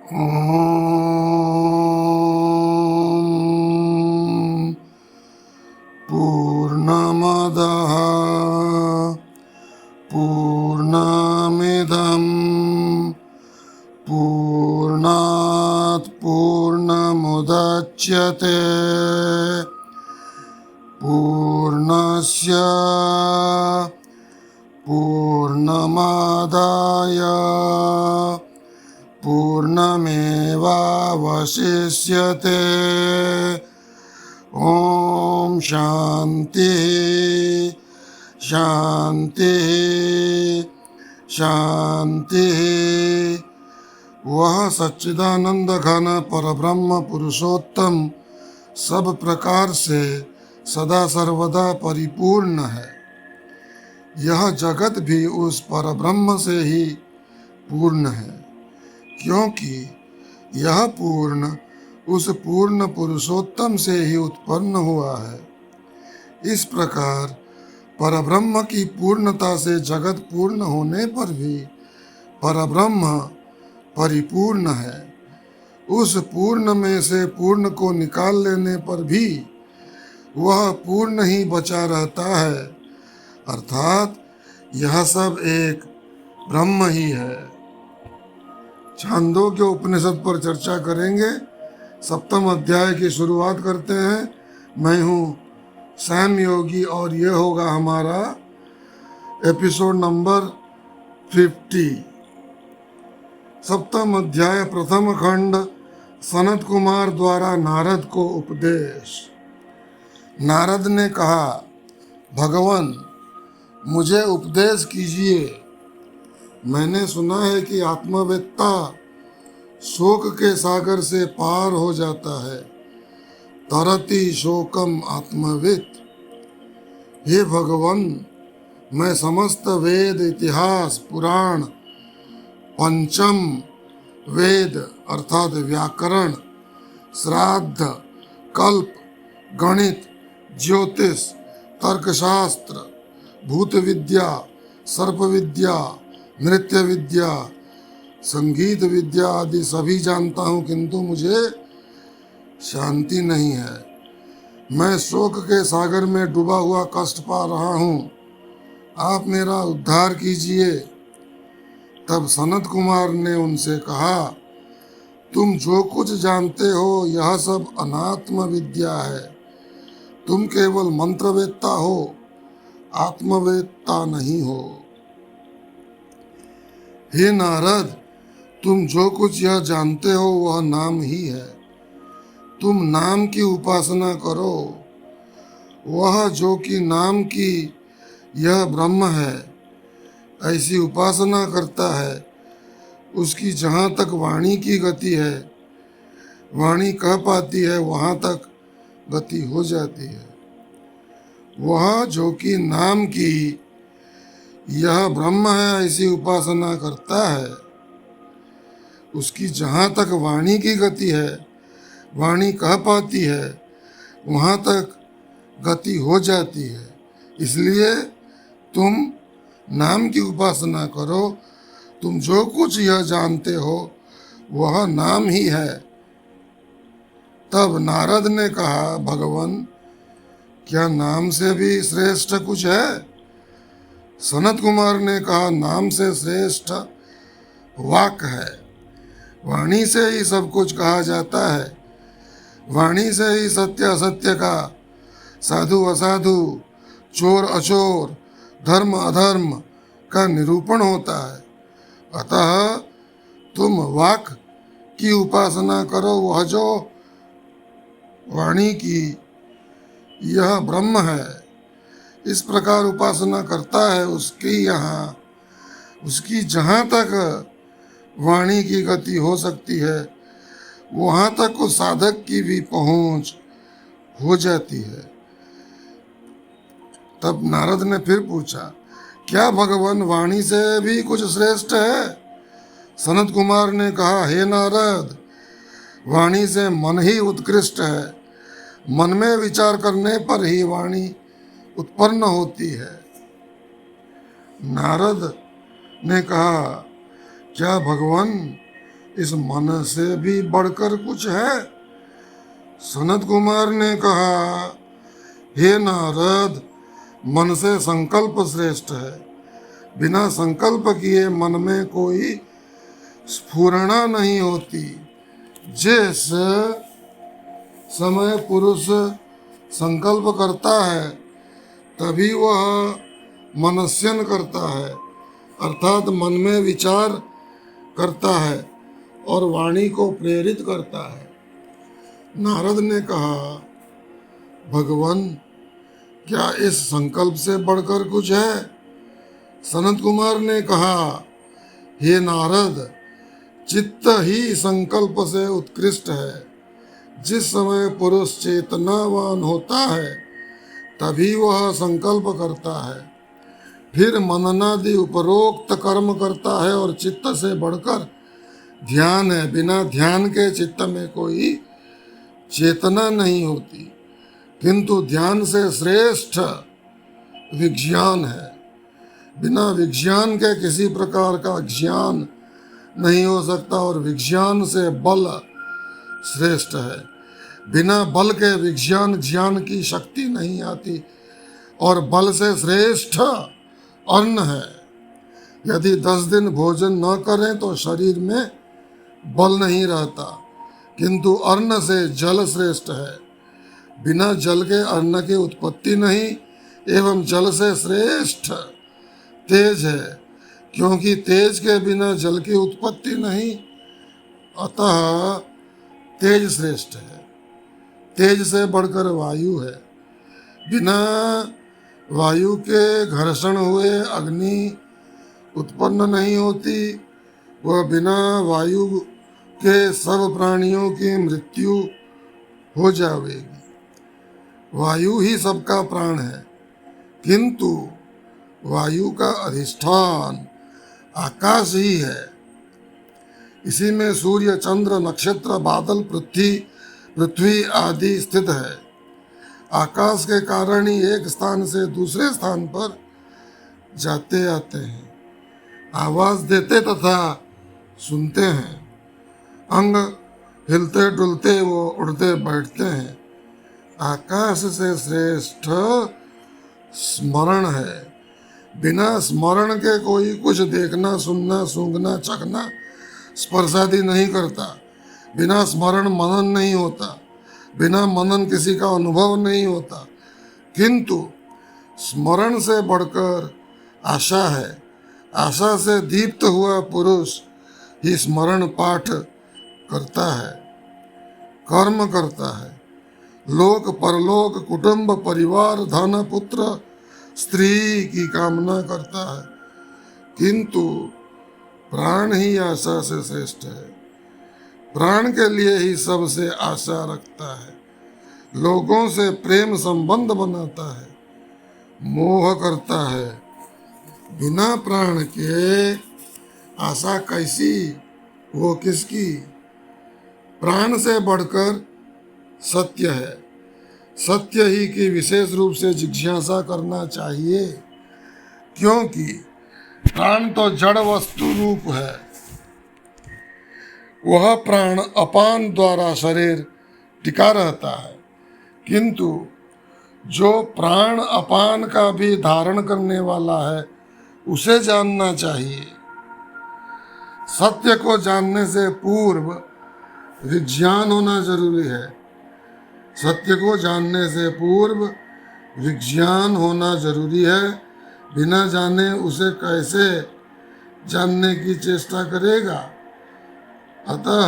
ॐ पूर्णमदः पूर्णमिदं पूर्णात् पूर्णमुदच्यते पूर्णस्य पूर्णमादाय पूर्णमेवावशिष्यते। ॐ शान्ति शान्ति शान्ति। वह सच्चिदानंद घन परब्रह्म पुरुषोत्तम सब प्रकार से सदा सर्वदा परिपूर्ण है। यह जगत भी उस परब्रह्म से ही पूर्ण है, क्योंकि यह पूर्ण उस पूर्ण पुरुषोत्तम से ही उत्पन्न हुआ है। इस प्रकार परब्रह्म की पूर्णता से जगत पूर्ण होने पर भी परब्रह्म परिपूर्ण है। उस पूर्ण में से पूर्ण को निकाल लेने पर भी वह पूर्ण ही बचा रहता है, अर्थात यह सब एक ब्रह्म ही है। छांदोग्य उपनिषद पर चर्चा करेंगे। 7वें अध्याय की शुरुआत करते हैं। मैं हूँ सैम योगी और ये होगा हमारा एपिसोड नंबर 50। 7वां अध्याय प्रथम खंड सनत कुमार द्वारा नारद को उपदेश। नारद ने कहा, भगवान मुझे उपदेश कीजिए। मैंने सुना है कि आत्मवेत्ता शोक के सागर से पार हो जाता है। तरति शोकम आत्मवित्। हे भगवान, मैं समस्त वेद, इतिहास, पुराण, पंचम वेद अर्थात व्याकरण, श्राद्ध, कल्प, गणित, ज्योतिष, तर्कशास्त्र, भूत विद्या, सर्प विद्या, नृत्य विद्या, संगीत विद्या आदि सभी जानता हूँ, किंतु मुझे शांति नहीं है। मैं शोक के सागर में डूबा हुआ कष्ट पा रहा हूँ। आप मेरा उद्धार कीजिए। तब सनत कुमार ने उनसे कहा, तुम जो कुछ जानते हो यह सब अनात्म विद्या है। तुम केवल मंत्रवेत्ता हो, आत्मवेत्ता नहीं हो। हे नारद, तुम जो कुछ यह जानते हो वह नाम ही है। तुम नाम की उपासना करो। वह जो कि नाम की यह ब्रह्म है, ऐसी उपासना करता है, उसकी जहाँ तक वाणी की गति है, वाणी कह पाती है वहाँ तक गति हो जाती है। वह जो कि नाम की यह ब्रह्म है ऐसी उपासना करता है, उसकी जहाँ तक वाणी की गति है, वाणी कह पाती है, वहाँ तक गति हो जाती है। इसलिए तुम नाम की उपासना करो। तुम जो कुछ यह जानते हो वह नाम ही है। तब नारद ने कहा, भगवान क्या नाम से भी श्रेष्ठ कुछ है? सनत कुमार ने कहा, नाम से श्रेष्ठ वाक है। वाणी से ही सब कुछ कहा जाता है। वाणी से ही सत्य असत्य का, साधु असाधु, चोर अचोर, धर्म अधर्म का निरूपण होता है। अतः तुम वाक की उपासना करो। वह जो वाणी की यह ब्रह्म है, इस प्रकार उपासना करता है, उसकी जहाँ तक वाणी की गति हो सकती है वहाँ तक उस साधक की भी पहुँच हो जाती है। तब नारद ने फिर पूछा, क्या भगवान वाणी से भी कुछ श्रेष्ठ है? सनत कुमार ने कहा, हे नारद, वाणी से मन ही उत्कृष्ट है। मन में विचार करने पर ही वाणी उत्पन्न होती है। नारद ने कहा, क्या भगवान इस मन से भी बढ़कर कुछ है? सनत कुमार ने कहा, हे नारद, मन से संकल्प श्रेष्ठ है। बिना संकल्प किए मन में कोई स्फुरणा नहीं होती। जिस समय पुरुष संकल्प करता है तभी वह मनस्यन करता है, अर्थात मन में विचार करता है और वाणी को प्रेरित करता है। नारद ने कहा, भगवान, क्या इस संकल्प से बढ़कर कुछ है? सनत कुमार ने कहा, हे नारद, चित्त ही संकल्प से उत्कृष्ट है। जिस समय पुरुष चेतनावान होता है तभी वह संकल्प करता है, फिर मननादि उपरोक्त कर्म करता है और चित्त से बढ़कर ध्यान है। बिना ध्यान के चित्त में कोई चेतना नहीं होती, किंतु ध्यान से श्रेष्ठ विज्ञान है। बिना विज्ञान के किसी प्रकार का ज्ञान नहीं हो सकता और विज्ञान से बल श्रेष्ठ है। बिना बल के विज्ञान ज्ञान की शक्ति नहीं आती और बल से श्रेष्ठ अन्न है। यदि 10 दिन भोजन न करें तो शरीर में बल नहीं रहता, किंतु अन्न से जल श्रेष्ठ है। बिना जल के अन्न की उत्पत्ति नहीं एवं जल से श्रेष्ठ तेज है, क्योंकि तेज के बिना जल की उत्पत्ति नहीं, अतः तेज श्रेष्ठ है। तेज से बढ़कर वायु है। बिना वायु के घर्षण हुए अग्नि उत्पन्न नहीं होती, वह बिना वायु के सब प्राणियों की मृत्यु हो जाएगी। वायु ही सबका प्राण है, किंतु वायु का अधिष्ठान आकाश ही है। इसी में सूर्य, चंद्र, नक्षत्र, बादल, पृथ्वी आदि स्थित है। आकाश के कारण ही एक स्थान से दूसरे स्थान पर जाते आते हैं, आवाज देते तथा सुनते हैं। अंग हिलते डुलते वो उड़ते बैठते हैं। आकाश से श्रेष्ठ स्मरण है। बिना स्मरण के कोई कुछ देखना, सुनना, सूंघना, चखना, स्पर्शादि नहीं करता। बिना स्मरण मनन नहीं होता, बिना मनन किसी का अनुभव नहीं होता, किंतु स्मरण से बढ़कर आशा है। आशा से दीप्त हुआ पुरुष ही स्मरण पाठ करता है, कर्म करता है। लोक परलोक, कुटुंब, परिवार, धन, पुत्र, स्त्री की कामना करता है, किंतु प्राण ही आशा से श्रेष्ठ है। प्राण के लिए ही सबसे आशा रखता है, लोगों से प्रेम संबंध बनाता है, मोह करता है। बिना प्राण के आशा कैसी, वो किसकी? प्राण से बढ़कर सत्य है। सत्य ही की विशेष रूप से जिज्ञासा करना चाहिए, क्योंकि प्राण तो जड़ वस्तु रूप है। वह प्राण अपान द्वारा शरीर टिका रहता है, किंतु जो प्राण अपान का भी धारण करने वाला है उसे जानना चाहिए। सत्य को जानने से पूर्व विज्ञान होना जरूरी है। सत्य को जानने से पूर्व विज्ञान होना जरूरी है। बिना जाने उसे कैसे जानने की चेष्टा करेगा? अतः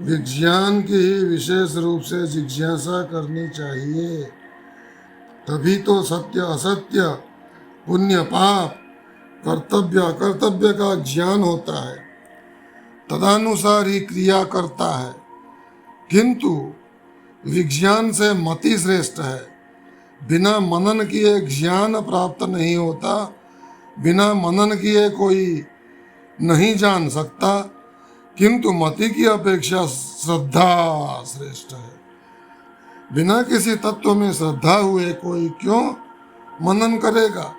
विज्ञान की ही विशेष रूप से जिज्ञासा करनी चाहिए, तभी तो सत्य असत्य, पुण्य पाप, कर्तव्य अकर्तव्य का ज्ञान होता है, तदनुसार ही क्रिया करता है। किंतु विज्ञान से मति श्रेष्ठ है। बिना मनन किए ज्ञान प्राप्त नहीं होता, बिना मनन किए कोई नहीं जान सकता, किंतु मति की अपेक्षा श्रद्धा श्रेष्ठ है। बिना किसी तत्व में श्रद्धा हुए कोई क्यों मनन करेगा,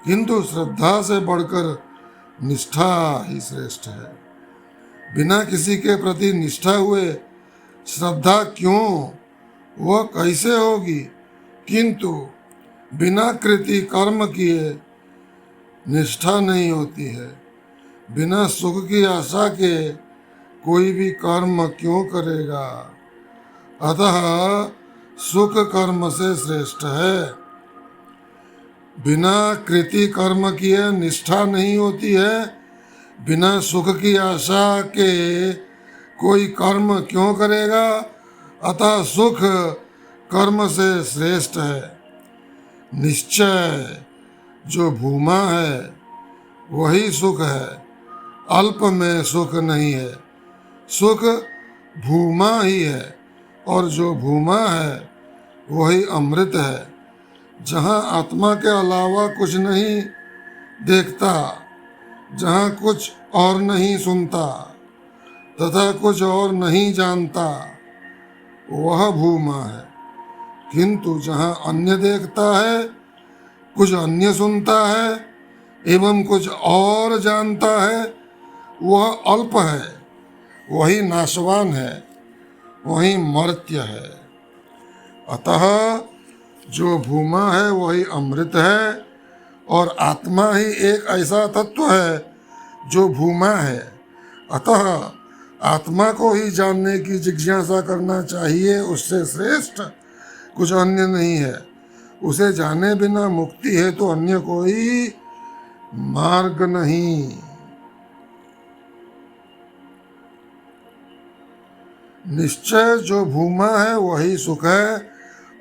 किंतु श्रद्धा से बढ़कर निष्ठा ही श्रेष्ठ है। बिना किसी के प्रति निष्ठा हुए श्रद्धा क्यों, वह कैसे होगी? किंतु बिना कृति कर्म किए निष्ठा नहीं होती है। बिना सुख की आशा के कोई भी कर्म क्यों करेगा? अतः सुख कर्म से श्रेष्ठ है। बिना कृति कर्म किए निष्ठा नहीं होती है। बिना सुख की आशा के कोई कर्म क्यों करेगा? अतः सुख कर्म से श्रेष्ठ है। निश्चय जो भूमा है वही सुख है, अल्प में सुख नहीं है। सुख भूमा ही है और जो भूमा है वही अमृत है। जहाँ आत्मा के अलावा कुछ नहीं देखता, जहाँ कुछ और नहीं सुनता तथा कुछ और नहीं जानता, वह भूमा है। किंतु जहाँ अन्य देखता है, कुछ अन्य सुनता है एवं कुछ और जानता है, वह अल्प है, वही नाशवान है, वही मर्त्य है। अतः जो भूमा है वही अमृत है और आत्मा ही एक ऐसा तत्व है जो भूमा है। अतः आत्मा को ही जानने की जिज्ञासा करना चाहिए, उससे श्रेष्ठ कुछ अन्य नहीं है। उसे जाने बिना मुक्ति है तो अन्य कोई मार्ग नहीं। निश्चय जो भूमा है वही सुख है,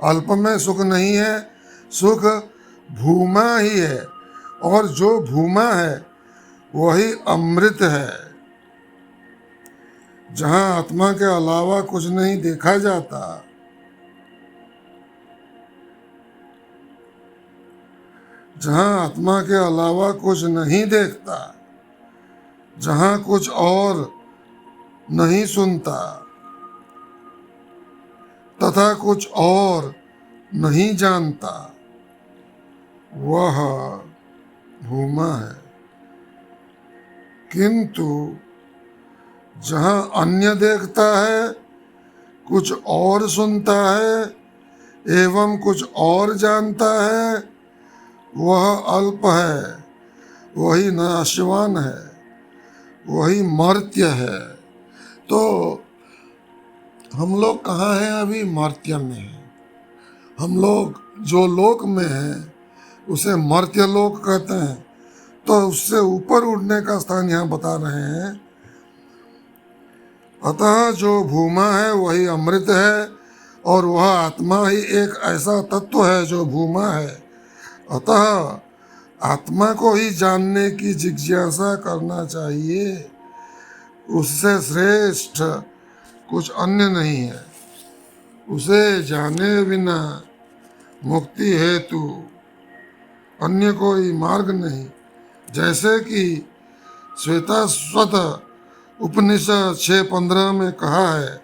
अल्प में सुख नहीं है। सुख भूमा ही है और जो भूमा है वही अमृत है। जहाँ आत्मा के अलावा कुछ नहीं देखा जाता, जहाँ आत्मा के अलावा कुछ नहीं देखता, जहाँ कुछ और नहीं सुनता तथा कुछ और नहीं जानता, वह भूमा है। किंतु जहाँ अन्य देखता है, कुछ और सुनता है एवं कुछ और जानता है, वह अल्प है, वही नाशवान है, वही मर्त्य है। तो हम लोग कहाँ हैं? अभी मर्त्य में हैं। हम लोग जो लोक में हैं उसे मर्त्य लोक कहते हैं। तो उससे ऊपर उड़ने का स्थान यहाँ बता रहे हैं। अतः जो भूमा है वही अमृत है और वह आत्मा ही एक ऐसा तत्व है जो भूमा है। अतः आत्मा को ही जानने की जिज्ञासा करना चाहिए, उससे श्रेष्ठ कुछ अन्य नहीं है। उसे जाने बिना मुक्ति हेतु अन्य कोई मार्ग नहीं। जैसे कि श्वेताश्वत उपनिषद 6:15 में कहा है,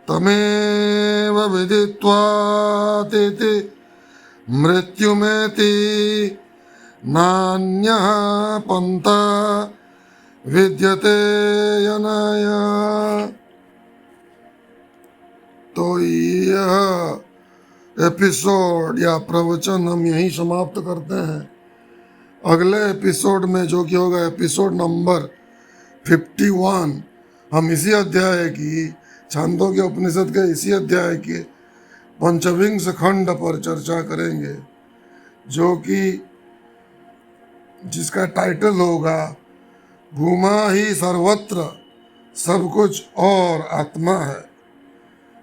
तमेव विदित्वा तेति मृत्युमेति नान्यः पंथा विद्यते यनाय। तो यह एपिसोड या प्रवचन हम यहीं समाप्त करते हैं। अगले एपिसोड में, जो कि होगा एपिसोड नंबर 51, हम इसी अध्याय की, छांदोग्य उपनिषद के इसी अध्याय के पंचविंश खंड पर चर्चा करेंगे, जो कि जिसका टाइटल होगा भूमा ही सर्वत्र सब कुछ और आत्मा है।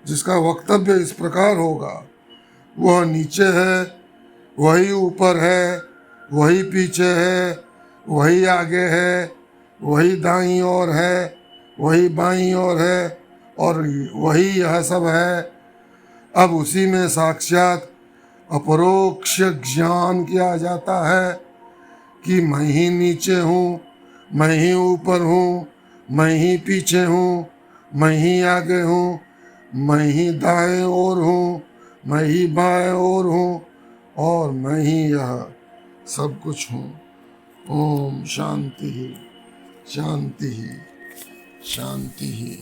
जिसका वक्तव्य इस प्रकार होगा, वह नीचे है, वही ऊपर है, वही पीछे है, वही आगे है, वही दाईं ओर है, वही बाईं ओर है और वही यह सब है। अब उसी में साक्षात अपरोक्ष ज्ञान किया जाता है कि मैं ही नीचे हूँ, मैं ही ऊपर हूँ, मैं ही पीछे हूँ, मैं ही आगे हूँ, मैं ही दाएं ओर हूँ, मैं ही बाएं ओर हूँ और मैं ही यह सब कुछ हूँ। ओम शांति शांति शांति।